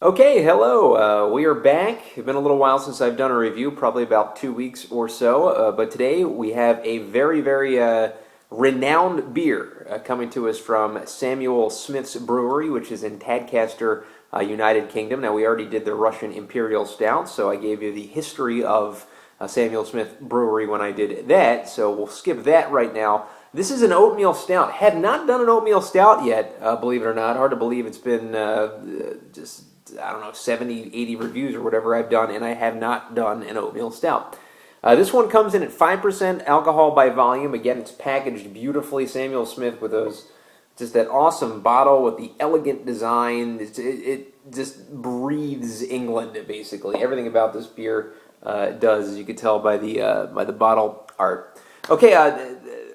Okay, hello. We are back. It's been a little while since I've done a review, probably about 2 weeks or so. But today we have a very renowned beer coming to us from Samuel Smith's Brewery, which is in Tadcaster, United Kingdom. Now, we already did the Russian Imperial Stout, so I gave you the history of Samuel Smith Brewery when I did that. So we'll skip that right now. This is an oatmeal stout. Have not done an oatmeal stout yet, believe it or not. Hard to believe it's been just, I don't know, 70, 80 reviews or whatever I've done, and I have not done an oatmeal stout. This one comes in at 5% alcohol by volume. Again, it's packaged beautifully. Samuel Smith with those, just that awesome bottle with the elegant design. It just breathes England, basically. Everything about this beer does, as you can tell by the bottle art. Okay,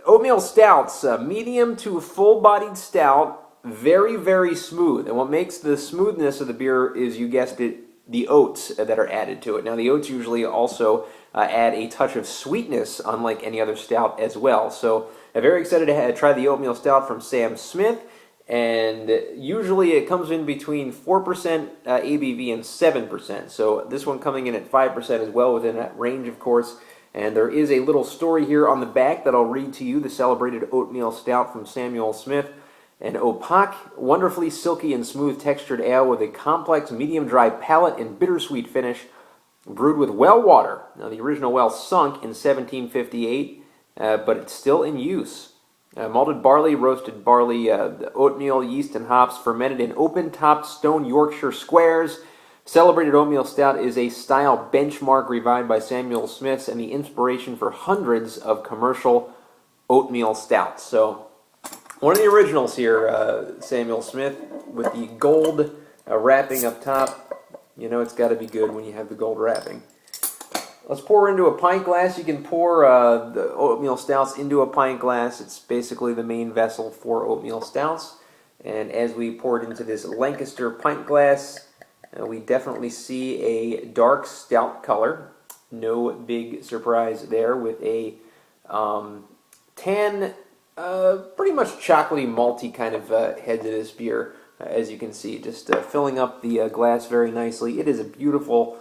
oatmeal stouts, medium to full-bodied stout. Very smooth. And what makes the smoothness of the beer is, you guessed it, the oats that are added to it. Now, the oats usually also add a touch of sweetness, unlike any other stout as well. So I'm very excited to try the oatmeal stout from Sam Smith. And usually it comes in between 4% ABV and 7%. So this one coming in at 5% as well, within that range, of course. And there is a little story here on the back that I'll read to you. The celebrated oatmeal stout from Samuel Smith. An opaque, wonderfully silky and smooth textured ale with a complex medium-dry palate and bittersweet finish, brewed with well water. Now, the original well sunk in 1758, but it's still in use. Malted barley, roasted barley, oatmeal, yeast, and hops, fermented in open-topped stone Yorkshire squares. Celebrated oatmeal stout is a style benchmark revived by Samuel Smith's and the inspiration for hundreds of commercial oatmeal stouts. So, one of the originals here, Samuel Smith, with the gold wrapping up top. You know it's got to be good when you have the gold wrapping. Let's pour into a pint glass. You can pour the oatmeal stouts into a pint glass. It's basically the main vessel for oatmeal stouts. And as we pour it into this Lancaster pint glass, we definitely see a dark stout color. No big surprise there, with a tan, pretty much chocolatey, malty kind of head to this beer, as you can see, just filling up the glass very nicely. It is a beautiful,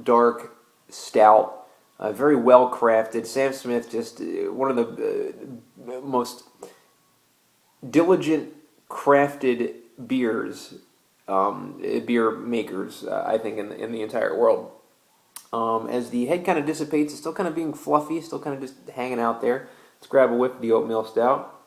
dark stout, very well crafted. Sam Smith, just one of the most diligent crafted beer makers, I think, in the entire world. As the head kind of dissipates, it's still kind of being fluffy, still kind of just hanging out there. Let's grab a whiff of the oatmeal stout.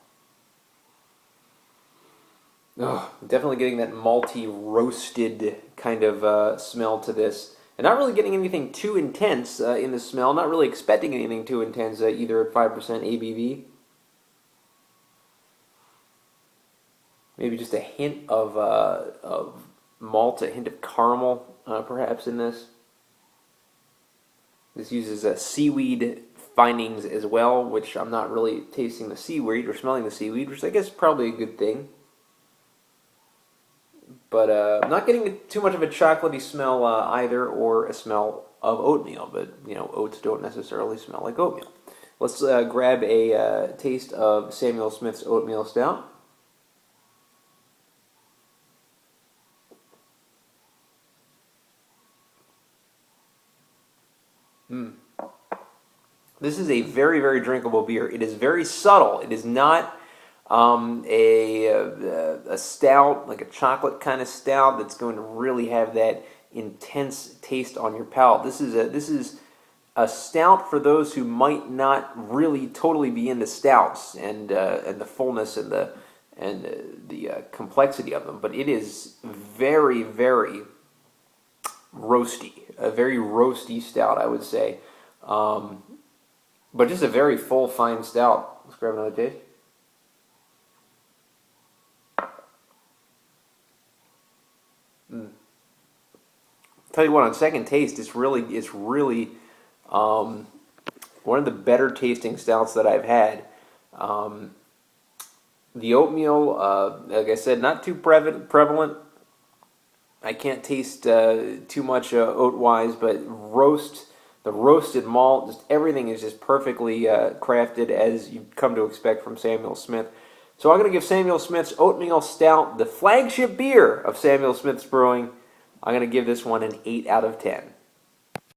Oh, definitely getting that malty, roasted kind of smell to this. And not really getting anything too intense in the smell. Not really expecting anything too intense either at 5% ABV. Maybe just a hint of malt, a hint of caramel perhaps in this. This uses seaweed findings as well, which I'm not really tasting the seaweed or smelling the seaweed, which I guess is probably a good thing. But I'm not getting too much of a chocolatey smell either, or a smell of oatmeal. But, you know, oats don't necessarily smell like oatmeal. Let's grab a taste of Samuel Smith's oatmeal stout. This is a very drinkable beer. It is very subtle. It is not a stout, like a chocolate kind of stout, that's going to really have that intense taste on your palate. This is a stout for those who might not really totally be into stouts and the fullness and the complexity of them. But it is very roasty, a very roasty stout, I would say. But just a very full, fine stout. Let's grab another taste. Tell you what, on second taste, it's really one of the better tasting stouts that I've had. The oatmeal, like I said, not too prevalent. I can't taste too much oat-wise, but the roasted malt, just everything is just perfectly crafted, as you come to expect from Samuel Smith. So I'm going to give Samuel Smith's Oatmeal Stout, the flagship beer of Samuel Smith's Brewing, I'm going to give this one an 8 out of 10.